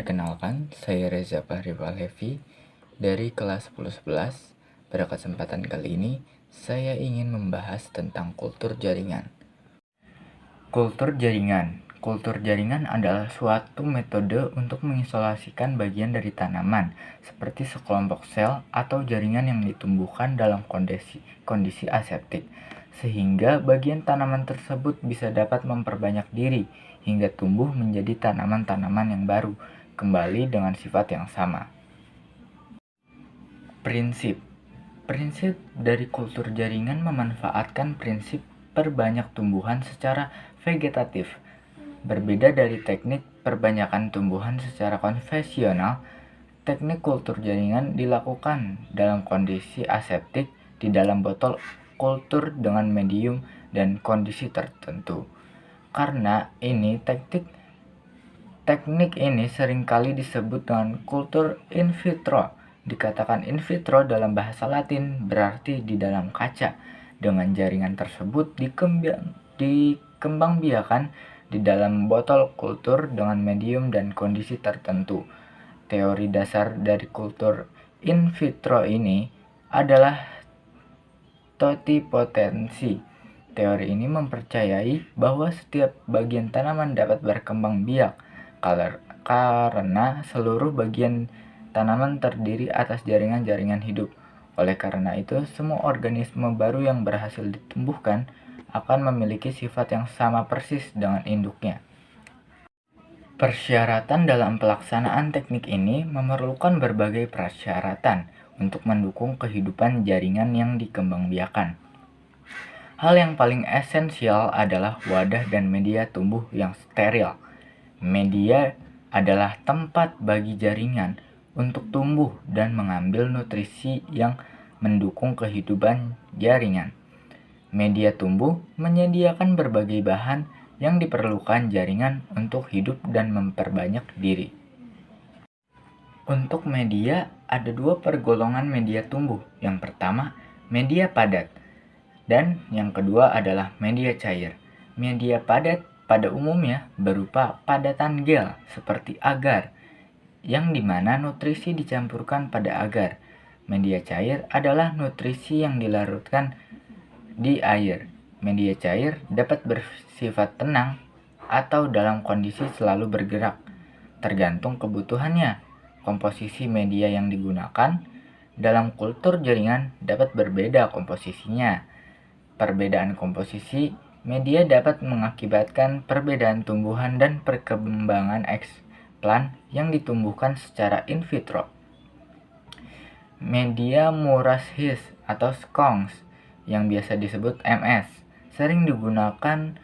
Perkenalkan, saya Reza Fahri Pahlevi dari kelas 1011. Pada kesempatan kali ini, saya ingin membahas tentang kultur jaringan. Kultur jaringan. Kultur jaringan adalah suatu metode untuk mengisolasikan bagian dari tanaman, seperti sekelompok sel atau jaringan yang ditumbuhkan dalam kondisi aseptik, sehingga bagian tanaman tersebut bisa dapat memperbanyak diri hingga tumbuh menjadi tanaman-tanaman yang baru, kembali dengan sifat yang sama. Prinsip dari kultur jaringan memanfaatkan prinsip perbanyak tumbuhan secara vegetatif. Berbeda dari teknik perbanyakan tumbuhan secara konvensional, teknik kultur jaringan dilakukan dalam kondisi aseptik di dalam botol kultur dengan medium dan kondisi tertentu. Karena ini teknik ini seringkali disebut dengan kultur in vitro. Dikatakan in vitro dalam bahasa Latin berarti di dalam kaca. Dengan jaringan tersebut dikembangbiakan di dalam botol kultur dengan medium dan kondisi tertentu. Teori dasar dari kultur in vitro ini adalah totipotensi. Teori ini mempercayai bahwa setiap bagian tanaman dapat berkembang biak karena seluruh bagian tanaman terdiri atas jaringan-jaringan hidup. Oleh karena itu, semua organisme baru yang berhasil ditumbuhkan akan memiliki sifat yang sama persis dengan induknya. Persyaratan dalam pelaksanaan teknik ini memerlukan berbagai persyaratan untuk mendukung kehidupan jaringan yang dikembangbiakan. Hal yang paling esensial adalah wadah dan media tumbuh yang steril. Media adalah tempat bagi jaringan untuk tumbuh dan mengambil nutrisi yang mendukung kehidupan jaringan. Media tumbuh menyediakan berbagai bahan yang diperlukan jaringan untuk hidup dan memperbanyak diri. Untuk media, ada dua pergolongan media tumbuh. Yang pertama, media padat, dan yang kedua adalah media cair. Media padat pada umumnya berupa padatan gel seperti agar, yang dimana nutrisi dicampurkan pada agar. Media cair adalah nutrisi yang dilarutkan di air. Media cair dapat bersifat tenang atau dalam kondisi selalu bergerak, tergantung kebutuhannya. Komposisi media yang digunakan dalam kultur jaringan dapat berbeda komposisinya. Perbedaan komposisi media dapat mengakibatkan perbedaan tumbuhan dan perkembangan eksplan yang ditumbuhkan secara in vitro. Media murashis atau skunks yang biasa disebut MS sering digunakan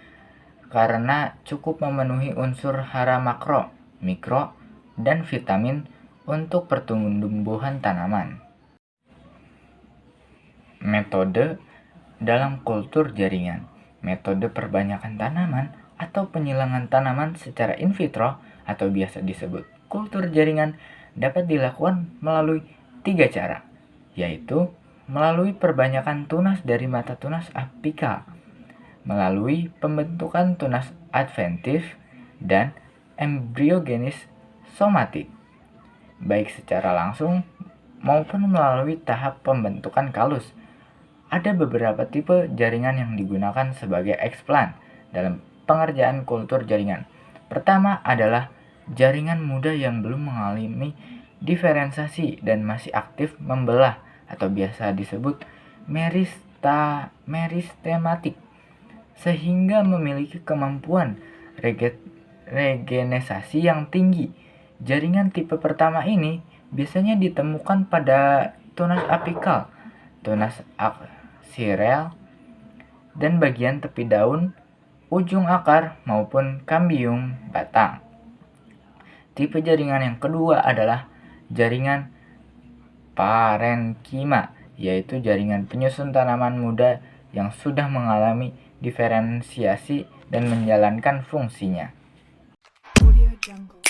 karena cukup memenuhi unsur hara makro, mikro, dan vitamin untuk pertumbuhan tanaman. Metode dalam kultur jaringan. Metode perbanyakan tanaman atau penyilangan tanaman secara in vitro atau biasa disebut kultur jaringan dapat dilakukan melalui 3 cara, yaitu melalui perbanyakan tunas dari mata tunas apikal, melalui pembentukan tunas adventif, dan embryogenis somatik, baik secara langsung maupun melalui tahap pembentukan kalus. Ada beberapa tipe jaringan yang digunakan sebagai eksplan dalam pengerjaan kultur jaringan. Pertama adalah jaringan muda yang belum mengalami diferensiasi dan masih aktif membelah atau biasa disebut meristematik, sehingga memiliki kemampuan regenerasi yang tinggi. Jaringan tipe pertama ini biasanya ditemukan pada tunas apikal, tunas aksial, dan bagian tepi daun, ujung akar, maupun kambium batang. Tipe jaringan yang kedua adalah jaringan parenkima, yaitu jaringan penyusun tanaman muda yang sudah mengalami diferensiasi dan menjalankan fungsinya. Audio Jungle.